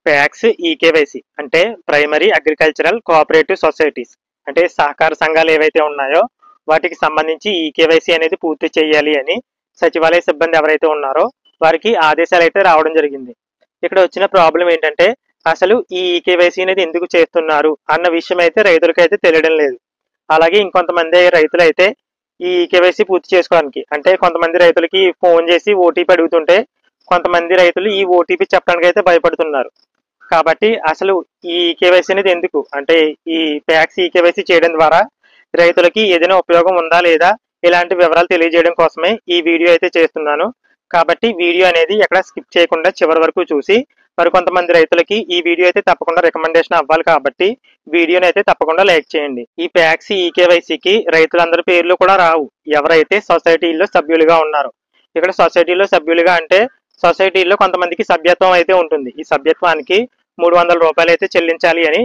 Packs eKYC అంటే primary agricultural cooperative societies అంటే సహకార సంఘాలు ఏవైతే ఉన్నాయో వాటికి సంబంధించి ఈకేవైసీ అనేది పూర్తి చేయాలి అని సచివాలయ సిబ్బంది ఎవరైతే ఉన్నారో వారికి ఆదేశాలు అయితే రావడం జరిగింది. ఇక్కడ వచ్చిన ప్రాబ్లం ఏంటంటే అసలు ఈ ఈకేవైసీ అనేది ఎందుకు చేస్తున్నారు అన్న విషయం అయితే రైతులకైతే తెలియడం లేదు. అలాగే ఇంకొంతమంది రైతులు అయితే ఈ ఈకేవైసీ పూర్తి చేసుకోవడానికి అంటే కొంతమంది రైతులకి ఫోన్ చేసి ఓటీపీ అడుగుతుంటే కొంతమంది రైతులు ఈ ఓటీపీ చెప్పడానికి అయితే భయపడుతున్నారు. కాబట్టి అసలు ఈ కేవైసీ అనేది ఎందుకు అంటే ఈ ప్యాక్స్ ఈ కేవైసీ చేయడం ద్వారా రైతులకి ఏదైనా ఉపయోగం ఉందా లేదా ఇలాంటి వివరాలు తెలియజేయడం కోసమే ఈ వీడియో అయితే చేస్తున్నాను. కాబట్టి వీడియో అనేది ఎక్కడ స్కిప్ చేయకుండా చివరి వరకు చూసి మరి కొంతమంది రైతులకి ఈ వీడియో అయితే తప్పకుండా రికమెండేషన్ అవ్వాలి కాబట్టి వీడియోని అయితే తప్పకుండా లైక్ చేయండి. ఈ ప్యాక్స్ ఈ కేవైసీకి రైతులందరి పేర్లు కూడా రావు ఎవరైతే సొసైటీలో సభ్యులుగా ఉన్నారో. ఇక్కడ సొసైటీలో సభ్యులుగా అంటే సొసైటీలో కొంతమందికి సభ్యత్వం అయితే ఉంటుంది. ఈ సభ్యత్వానికి 300 రూపాయలు అయితే చెల్లించాలి అని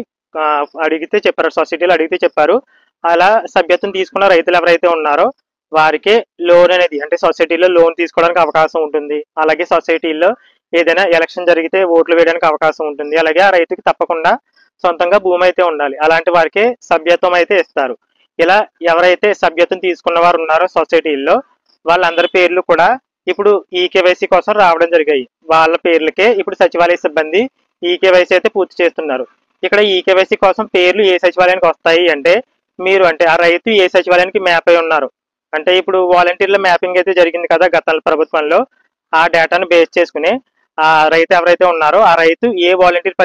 అడిగితే చెప్పారు, సొసైటీలో అడిగితే చెప్పారు. అలా సభ్యత్వం తీసుకున్న రైతులు ఎవరైతే ఉన్నారో వారికే లోన్ అనేది అంటే సొసైటీలో లోన్ తీసుకోవడానికి అవకాశం ఉంటుంది. అలాగే సొసైటీలో ఏదైనా ఎలక్షన్ జరిగితే ఓట్లు వేయడానికి అవకాశం ఉంటుంది. అలాగే ఆ రైతుకి తప్పకుండా సొంతంగా భూమి అయితే ఉండాలి. అలాంటి వారికే సభ్యత్వం అయితే ఇస్తారు. ఇలా ఎవరైతే సభ్యత్వం తీసుకున్న వారు ఉన్నారో సొసైటీల్లో వాళ్ళందరి పేర్లు కూడా ఇప్పుడు ఈ కేవైసీ కోసం రావడం జరిగాయి. వాళ్ళ పేర్లకే ఇప్పుడు సచివాలయ సిబ్బంది ఈ కేవైసీ అయితే పూర్తి చేస్తున్నారు. ఇక్కడ ఈ కేవైసీ కోసం పేర్లు ఏ సచివాలయానికి వస్తాయి అంటే మీరు అంటే ఆ రైతు ఏ సచివాలయానికి మ్యాప్ అయి ఉన్నారు అంటే ఇప్పుడు వాలంటీర్ల మ్యాపింగ్ అయితే జరిగింది కదా గత ప్రభుత్వంలో. ఆ డేటాను బేస్ చేసుకుని ఆ రైతు ఎవరైతే ఉన్నారో ఆ రైతు ఏ వాలంటీర్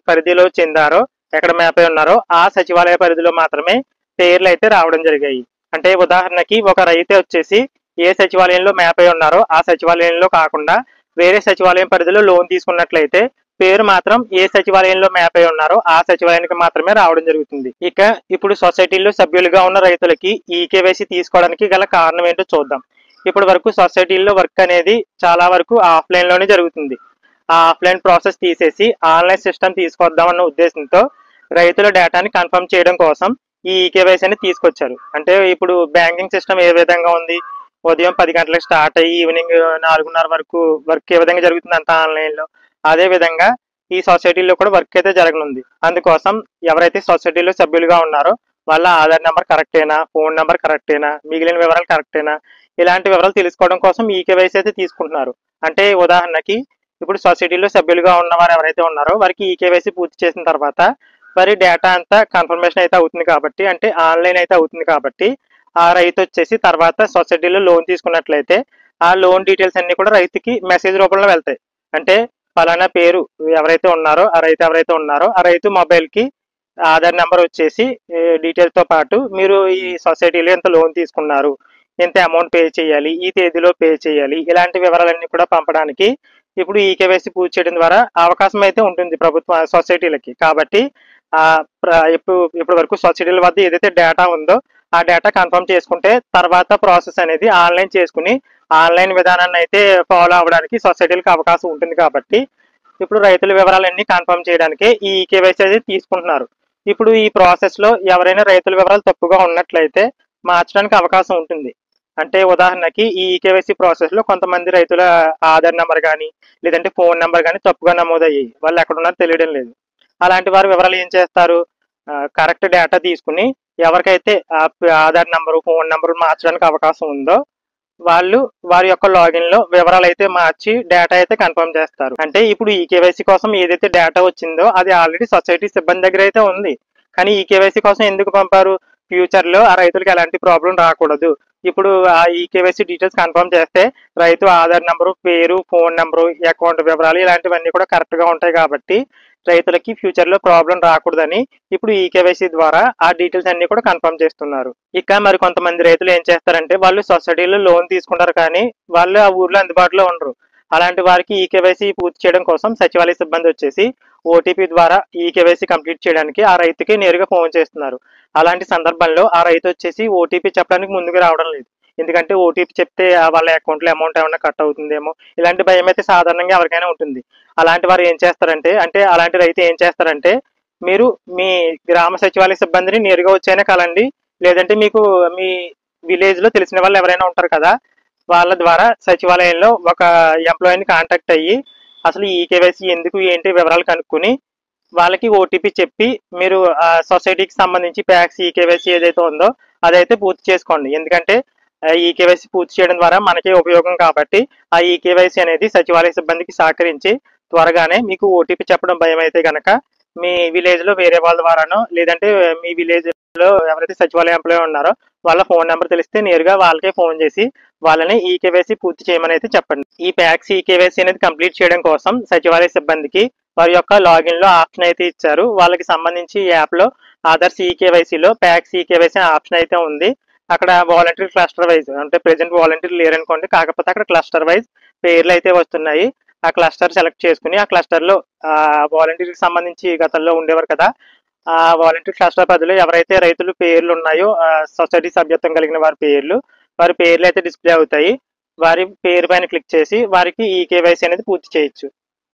పరిధిలో చెందారో ఎక్కడ మ్యాప్ అయి ఉన్నారో ఆ సచివాలయ పరిధిలో మాత్రమే పేర్లు అయితే రావడం జరిగాయి. అంటే ఉదాహరణకి ఒక రైతే వచ్చేసి ఏ సచివాలయంలో మ్యాప్ అయి ఉన్నారో ఆ సచివాలయంలో కాకుండా వేరే సచివాలయం పరిధిలో లోన్ తీసుకున్నట్లయితే పేరు మాత్రం ఏ సచివాలయంలో మ్యాప్ అయి ఉన్నారో ఆ సచివాలయానికి మాత్రమే రావడం జరుగుతుంది. ఇక ఇప్పుడు సొసైటీలో సభ్యులుగా ఉన్న రైతులకి ఈ కేవైసీ తీసుకోవడానికి గల కారణం ఏంటో చూద్దాం. ఇప్పటి వరకు సొసైటీల్లో వర్క్ అనేది చాలా వరకు ఆఫ్లైన్ లోనే జరుగుతుంది. ఆ ఆఫ్లైన్ ప్రాసెస్ తీసేసి ఆన్లైన్ సిస్టమ్ తీసుకొద్దామన్న ఉద్దేశంతో రైతుల డేటాని కన్ఫర్మ్ చేయడం కోసం ఈ కేవైసీ అనేది తీసుకొచ్చారు. అంటే ఇప్పుడు బ్యాంకింగ్ సిస్టమ్ ఏ విధంగా ఉంది, ఉదయం 10 గంటలకు స్టార్ట్ అయ్యి ఈవినింగ్ 4:30 వరకు వర్క్ ఏ విధంగా జరుగుతుంది అంతా ఆన్లైన్లో, అదే విధంగా ఈ సొసైటీలో కూడా వర్క్ అయితే జరగనుంది. అందుకోసం ఎవరైతే సొసైటీలో సభ్యులుగా ఉన్నారో వాళ్ళ ఆధార్ నెంబర్ కరెక్టేనా, ఫోన్ నెంబర్ కరెక్టేనా, మిగిలిన వివరాలు కరెక్టేనా, ఇలాంటి వివరాలు తెలుసుకోవడం కోసం ఈ కేవైసీ అయితే తీసుకుంటున్నారు. అంటే ఉదాహరణకి ఇప్పుడు సొసైటీలో సభ్యులుగా ఉన్నవారు ఎవరైతే ఉన్నారో వారికి ఈ కేవైసీ పూర్తి చేసిన తర్వాత వారి డేటా అంతా కన్ఫర్మేషన్ అయితే అవుతుంది కాబట్టి అంటే ఆన్లైన్ అయితే అవుతుంది కాబట్టి ఆ రైతు వచ్చేసి తర్వాత సొసైటీలో లోన్ తీసుకున్నట్లయితే ఆ లోన్ డీటెయిల్స్ అన్ని కూడా రైతుకి మెసేజ్ రూపంలో వెళ్తాయి. అంటే ఫలానా పేరు ఎవరైతే ఉన్నారో ఆ రైతు మొబైల్ కి ఆధార్ నెంబర్ వచ్చేసి డీటెయిల్స్ తో పాటు మీరు ఈ సొసైటీలో ఎంత లోన్ తీసుకున్నారు, ఎంత అమౌంట్ పే చేయాలి, ఈ తేదీలో పే చేయాలి, ఇలాంటి వివరాలన్నీ కూడా పంపడానికి ఇప్పుడు ఈ కేవైసీ పూర్తి చేయడం ద్వారా అవకాశం అయితే ఉంటుంది ప్రభుత్వ సొసైటీలకి. కాబట్టి ఇప్పుడు వరకు సొసైటీల వద్ద ఏదైతే డేటా ఉందో ఆ డేటా కన్ఫర్మ్ చేసుకుంటే తర్వాత ప్రాసెస్ అనేది ఆన్లైన్ చేసుకుని ఆన్లైన్ విధానాన్ని అయితే ఫాలో అవ్వడానికి సొసైటీలకు అవకాశం ఉంటుంది. కాబట్టి ఇప్పుడు రైతుల వివరాలన్నీ కన్ఫర్మ్ చేయడానికి ఈ కేవైసీ అనేది తీసుకుంటున్నారు. ఇప్పుడు ఈ ప్రాసెస్ లో ఎవరైనా రైతుల వివరాలు తప్పుగా ఉన్నట్లయితే మార్చడానికి అవకాశం ఉంటుంది. అంటే ఉదాహరణకి ఈ కేవైసీ ప్రాసెస్ లో కొంతమంది రైతుల ఆధార్ నెంబర్ కానీ లేదంటే ఫోన్ నెంబర్ కానీ తప్పుగా నమోదయ్యి వాళ్ళు ఎక్కడున్నారో తెలియడం లేదు. అలాంటి వారి వివరాలు ఏం చేస్తారు, కరెక్ట్ డేటా తీసుకుని ఎవరికైతే ఆధార్ నెంబరు ఫోన్ నెంబరు మార్చడానికి అవకాశం ఉందో వాళ్ళు వారి యొక్క లాగిన్ లో వివరాలు అయితే మార్చి డేటా అయితే కన్ఫర్మ్ చేస్తారు. అంటే ఇప్పుడు ఈ కేవైసీ కోసం ఏదైతే డేటా వచ్చిందో అది ఆల్రెడీ సొసైటీ సిబ్బంది దగ్గర అయితే ఉంది. కానీ ఈ కేవైసీ కోసం ఎందుకు పంపారు, ఫ్యూచర్ లో ఆ రైతులకు ఎలాంటి ప్రాబ్లం రాకూడదు. ఇప్పుడు ఆ ఈ కేవైసీ డీటెయిల్స్ కన్ఫర్మ్ చేస్తే రైతు ఆధార్ నెంబరు, పేరు, ఫోన్ నెంబరు, అకౌంట్ వివరాలు ఇలాంటివన్నీ కూడా కరెక్ట్ గా ఉంటాయి కాబట్టి రైతులకి ఫ్యూచర్ లో ప్రాబ్లం రాకూడదని ఇప్పుడు ఈ కేవైసీ ద్వారా ఆ డీటెయిల్స్ అన్ని కూడా కన్ఫర్మ్ చేస్తున్నారు. ఇక మరి కొంతమంది రైతులు ఏం చేస్తారంటే వాళ్ళు సొసైటీలో లోన్ తీసుకుంటారు కానీ వాళ్ళు ఆ ఊర్లో అందుబాటులో ఉండరు. అలాంటి వారికి ఈ కేవైసీ పూర్తి చేయడం కోసం సచివాలయ సిబ్బంది వచ్చేసి ఓటీపీ ద్వారా ఈ కేవైసీ కంప్లీట్ చేయడానికి ఆ రైతుకి నేరుగా ఫోన్ చేస్తున్నారు. అలాంటి సందర్భంలో ఆ రైతు వచ్చేసి ఓటీపీ చెప్పడానికి ముందుకు రావడం లేదు. ఎందుకంటే ఓటీపీ చెప్తే వాళ్ళ అకౌంట్లో అమౌంట్ ఏమైనా కట్ అవుతుందేమో ఇలాంటి భయం అయితే సాధారణంగా ఎవరికైనా ఉంటుంది. అలాంటి వారు ఏం చేస్తారంటే అలాంటి రైతు ఏం చేస్తారంటే మీరు మీ గ్రామ సచివాలయ సిబ్బందిని నేరుగా వచ్చైనా కలండి, లేదంటే మీకు మీ విలేజ్ లో తెలిసిన వాళ్ళు ఎవరైనా ఉంటారు కదా వాళ్ళ ద్వారా సచివాలయంలో ఒక ఎంప్లాయీని కాంటాక్ట్ అయ్యి అసలు ఈ కేవైసీ ఎందుకు ఏంటి వివరాలు కనుక్కొని వాళ్ళకి ఓటీపీ చెప్పి మీరు ఆ సొసైటీకి సంబంధించి ప్యాక్స్ ఈ కేవైసీ ఏదైతే ఉందో అదైతే పూర్తి చేసుకోండి. ఎందుకంటే ఈ కేవైసీ పూర్తి చేయడం ద్వారా మనకే ఉపయోగం కాబట్టి ఆ ఈ కేవైసీ అనేది సచివాలయ సిబ్బందికి సహకరించి త్వరగానే మీకు ఓటీపీ చెప్పడం భయం అయితే గనక మీ విలేజ్ లో వేరే వాళ్ళ ద్వారానో లేదంటే మీ విలేజ్ లో ఎవరైతే సచివాలయ ఎంప్లాయీ ఉన్నారో వాళ్ళ ఫోన్ నెంబర్ తెలిస్తే నేరుగా వాళ్ళకే ఫోన్ చేసి వాళ్ళని ఈ కేవైసీ పూర్తి చేయమని అయితే చెప్పండి. ఈ ప్యాక్స్ ఈ కేవైసీ అనేది కంప్లీట్ చేయడం కోసం సచివాలయ సిబ్బందికి వారి యొక్క లాగిన్ లో ఆప్షన్ అయితే ఇచ్చారు. వాళ్ళకి సంబంధించి ఈ యాప్ లో ఆధార్ ఈకేవైసీలో ప్యాక్స్ ఈకేవైసీ ఆప్షన్ అయితే ఉంది. అక్కడ వాలంటీర్ క్లస్టర్ వైజ్ అంటే ప్రెసెంట్ వాలంటీర్ లేరనుకోండి, కాకపోతే అక్కడ క్లస్టర్ వైజ్ పేర్లు అయితే వస్తున్నాయి. ఆ క్లస్టర్ సెలెక్ట్ చేసుకుని ఆ క్లస్టర్ లో వాలంటీర్ కి సంబంధించి గతంలో ఉండేవారు కదా, ఆ వాలంటీర్ క్లస్టర్ పరిధిలో ఎవరైతే రైతులు పేర్లు ఉన్నాయో సొసైటీ సభ్యత్వం కలిగిన వారి పేర్లు అయితే డిస్ప్లే అవుతాయి. వారి పేరు పైన క్లిక్ చేసి వారికి ఈ కేవైసీ అనేది పూర్తి చేయొచ్చు.